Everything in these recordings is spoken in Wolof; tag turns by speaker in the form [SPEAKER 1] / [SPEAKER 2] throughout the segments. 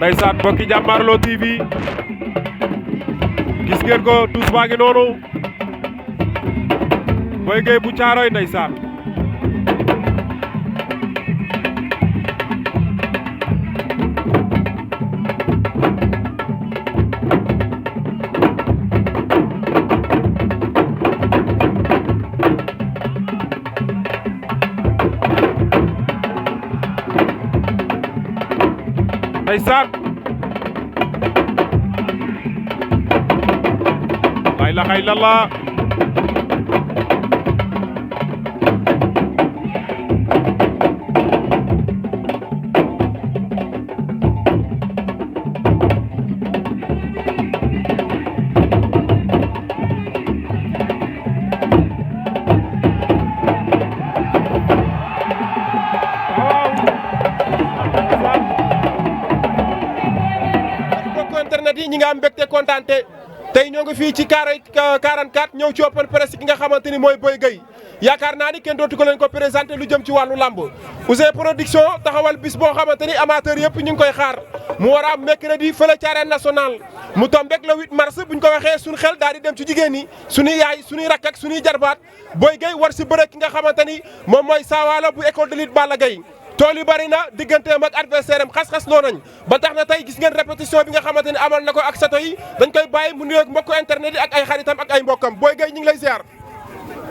[SPEAKER 1] ndeysaan mbokki Jamarlo TV gis ngeen ko tous baa ngi noonu Boy Gueye bu Caaroy ndeysaan ndeysaan la ilaha illallah internet yi ñi nga am mbégte kontaante tey ñoo ngi fii ci 44 ñëw ci open press ki nga xamante ni mooy Boy Gueye yaakaar naa ni kenn dootu ko leen ko présenté lu jëm ci wàllu lamb Ouzin production taxawal bis boo xamante ni amateur yëpp ñu ngi koy xaar mu war a am mercredi fële ci arène nationale mu tombek le 8 mars buñ ko waxee suñu xel daal di dem ci jigéen ñi suñuy yaay suñuy rakk ak suñuy jarbaat Boy Gueye war si bëre ki nga xamante ni moom mooy Walo bu école de lutte Balla Gaye tool yu bari na digganteem ak adversaire am xas-xas noo nañ ba tax na tey gis ngeen répétition bi nga xamante ne amal na ko ak sato yi dañ koy bàyyi mu nuyoog mbokku internet yi ak ay xaritam ak ay mbokkam Boy Gueye ñu ngi lay ziar.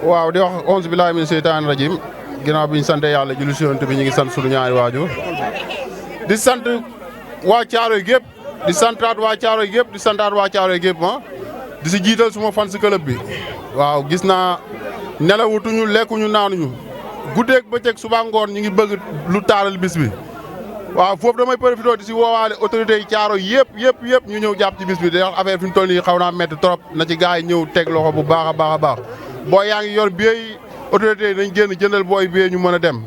[SPEAKER 2] waaw di wax onze billahi min seytaani rajim ginnaaw bi ñu sant yàlla julli si yonent bi ñu ngi sant suñu ñaari waajur di sant waa Caaroy gépp di santaat waa Caaroy gépp di santaat waa Caaroy gépp di si jiital suma fan si club bi waaw gis naa nelawutuñu lekkuñu naanuñu guddeeg bëccëg suba ngoon ñu ngi bëgg lu taaral bis bi waaw foofu damay profité di si woowaale autorités yi Caaroy yëpp ñu ñëw jàpp ci bis bi day wax affaire fi ñu toll nii xaw naa métti trop na ci gars yi ñëw teg loxo bu baax a baax a baax booy yaa ngi yor billet yi autorités yi nañ génn jëndal booy billet ñu mën a dem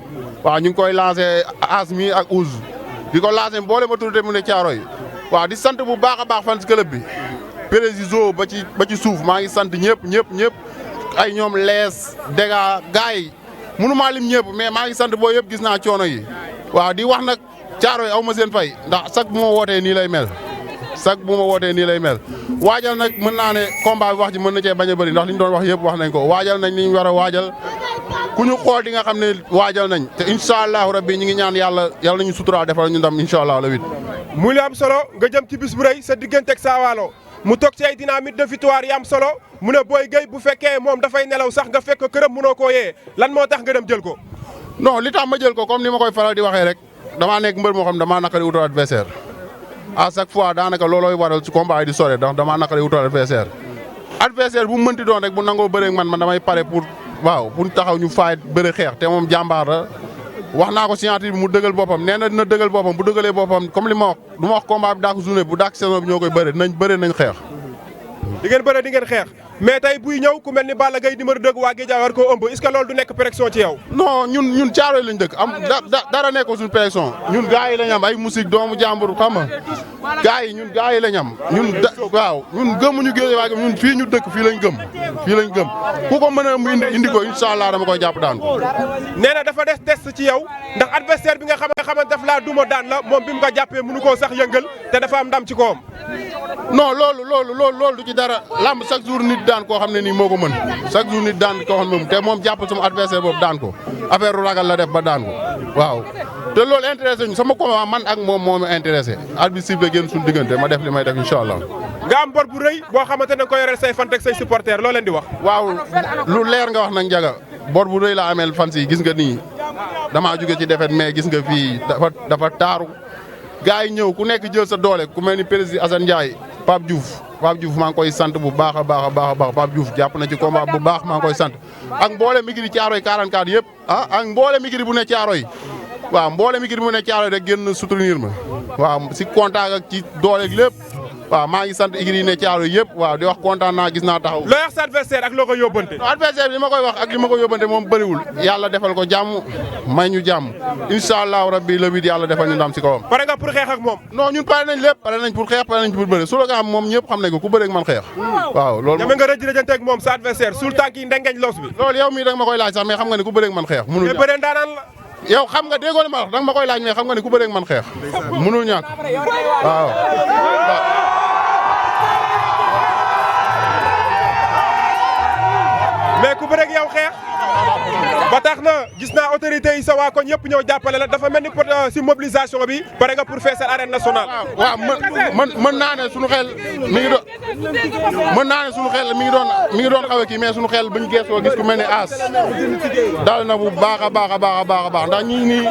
[SPEAKER 2] waaw ñu ngi koy lancé Asmi ak Ouz di ko lancé mboolem autorité mu ne Caaroy waaw di sant bu baax a baax fan si club bi président ba ci suuf maa ngi sant ñëpp ay ñoom lees dégâts gars yi mënumaa lim ñëpp mais maa ngi sant boo yëpp gis naa coono yi waaw di wax nag Caaroy aw ma seen fay ndax chaque bu ma wootee nii lay mel waajal nag mën naa ne combat bi wax ji mën na cee bañ a bëri ndax li ñu doon wax yëpp wax nañ ko waajal nañ li ñu war a waajal ku ñu xool di nga xam ne waajal nañ te incha allahu rabbi ñi ngi ñaan yàlla nañu suturaa defal ñu ndam incha allah la wit
[SPEAKER 1] muy lu am solo nga jëm ci bis bu rëy sa diggante ak Walo mu toog ci ay dynamique de victoire yi am solo mu ne Boy Gueye bu fekkee moom dafay nelaw sax nga fekk këram mënoo koo yee lan moo tax nga dem jël ko.
[SPEAKER 2] non li tax ma jël ko comme ni ma koy faral di waxee rek damaa nekk mbër moo xam ne damaa naqari wutal adversaire à chaque fois daanaka loolooy waral ci combat yi di sore ndax damaa naqari wutal adversaire bu mu mënti doon rek bu nangoo bëree man damay pare pour taxaw ñu faay bëre xeex te moom jàmbaar la wax naa ko signature bi mu dëgal boppam nee na dina dëgal boppam bu dëgalee boppam comme li ma wax du ma wax combat bi daak journée bu daak saison bi ñoo koy bëre nañ xeex.
[SPEAKER 1] di ngeen xeex mais tey buy ñëw ku mel ni Balla Gaye numéro 2 waa Guédiawaye war koo ëmb est-ce que loolu du nekk pression ci yow.
[SPEAKER 2] non ñun Caaroy lañ dëkk am dara nekkul suñu pression ñun gars yi lañ am ay musique doomu jàmbur xam nga gars yi ñun gars yi lañ am waaw ñun gëmuñu Guédiawaye ñun fii ñu dëkk fii lañ gëm ku ko mën a indi ko incha allah dama koy jàpp daan ko.
[SPEAKER 1] nee na dafa des ci yow ndax adversaire bi nga xamante daf laa duma daan la moom bi mu ko jàppee mënu koo sax yëngal te dafa am ndam ci kawam.
[SPEAKER 2] non loolu du ci dara lamb chaque jour nit daan koo xam ne nii moo ko mën chaque jour nit daan koo xam ne moom te moom jàpp sama adversaire boobu daan ko affaire ragal la def ba daan ko waaw te loolu intéressé ñu sama combat man ak moom moo ma intéressé arbitre sifflé génn suñu diggante ma def li may def incha allah.
[SPEAKER 1] nga am bor bu rëy boo xamante ne ko yoreel say fan ak say supporters loo leen di wax.
[SPEAKER 2] waaw lu leer nga wax nag Ndiaga bor bu rëy la ameel fans yi gis nga nii damaa jóge ci défaite mais gis nga fii dafa taaru gars yi ñëw ku nekk jël sa doole ku mel ni président Assane Ndiaye Pape Diouf maa ngi koy sant bu baax a baax Pape Diouf jàpp na ci combat bu baax maa ngi koy sant ak mboole migiri Caaroy 44 yëpp ak mboole migiri bu ne Caaroy waaw mboole migiri bu ne Caaroy rek génn soutenir ma waaw si contact ak ci dooleeg lépp waaw maa ngi sant igri yi ne Caaroy yëpp waaw di wax kontaan naa gis naa taxaw.
[SPEAKER 1] looy wax sa adversaire ak loo koy yóbbante.
[SPEAKER 2] adversaire bi li ma koy wax ak li ma koy yóbbante moom bëriwul yàlla defal ko jàmm may ñu jàmm incha allahu rabbi le 8 yàlla defal ñu ndam si kawam.
[SPEAKER 1] pare nga pour xeex ak moom.
[SPEAKER 2] non ñun pare nañ lépp pare nañ pour xeex pare nañ pour bëri su la nga am moom ñëpp xam nañ ko ku bëreeg man xeex. waaw loolu
[SPEAKER 1] ñame nga rëjante ak moom sa adversaire sul tànk yi ndengeñ los bi.
[SPEAKER 2] loolu yow mii da nga ma koy laaj sax mais xam nga ne ku bëreeg man xeex. mënul
[SPEAKER 1] bëree ndaanaan la.
[SPEAKER 2] yow xam nga déggoo ma wax danga ma koy laaj mais xam nga ne ku bëreeg man xeex mënul ñàkk waaw.
[SPEAKER 1] mais ku bëreeg yow xeex ba tax na gis naa autorité yi sa waa koñ yëpp ñëw jàppale la dafa mel ni si mobilisation bi pare nga pour feesal arène nationale.
[SPEAKER 2] waaw mën naa ne suñu xel mi ngi doon mën naa ne suñu xel mi ngi doon xaw a kii mais suñu xel buñ geesoo gis ku mel ni As daal na bu baax a baax ndax ñii nii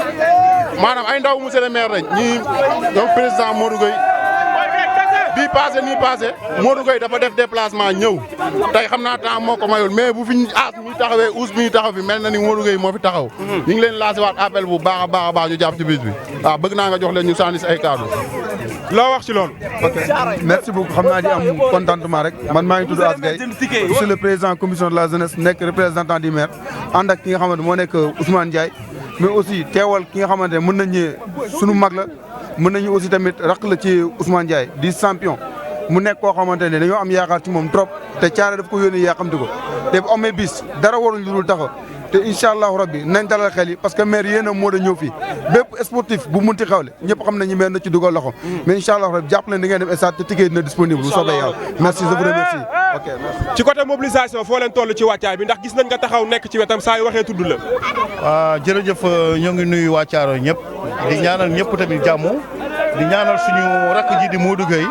[SPEAKER 2] maanaam ay ndaw monsieur le maire lañ ñii donc président Modou Gueye bii passé nii passé Modou Gueye dafa def déplacement ñëw tey xam naa temps moo ko mayul mais bu fi As mi taxawee Ous mi taxaw fi mel na ni Modou Gueye moo fi taxaw ñu ngi leen lancé waat appel bu baax a baax ñu jàpp ci bis bi waaw bëgg naa nga jox leen ñu sànni si ay kaddu.
[SPEAKER 1] loo wax ci loolu.
[SPEAKER 3] ok merci beaucoup xam naa di am contentement rek man maa ngi tudd As Gueye je suis le président commission de la jeunesse nekk représentant du maire ànd ak ki nga xamante moo nekk Ousmane Ndiaye mais aussi teewal ki nga xamante ne mën nañu sunu mag la mën nañu aussi tamit raq la ci Ousmane Ndiaye di champion mu nekk koo xamante ne dañoo am yaakaar ci moom trop te caare daf ko yónnee yaa xamti ko te bu amee bis dara warul lu dul taxaw te incha allahu rabbi nañ dalal xel yi parce que maire yéen a moo da ñëw fii bépp sportif bu munti xewle ñëpp xam nañu maire na ci dugal loxo mais incha allahu rabbi jàpp leen di ngeen dem stade te ticket dina disponible bu soobee yàlla merci je vous remercie ok merci.
[SPEAKER 1] ci côté mobilisation foo leen toll ci wàccaay bi ndax gis nañ nga taxaw nekk ci wetam saa yu waxee tudd la.
[SPEAKER 4] waaw jërëjëf ñoo ngi nuyu waa Thiaroye ñëpp di ñaanal ñëpp tamit jàmm di ñaanal suñu rakk ji di Modou Gueye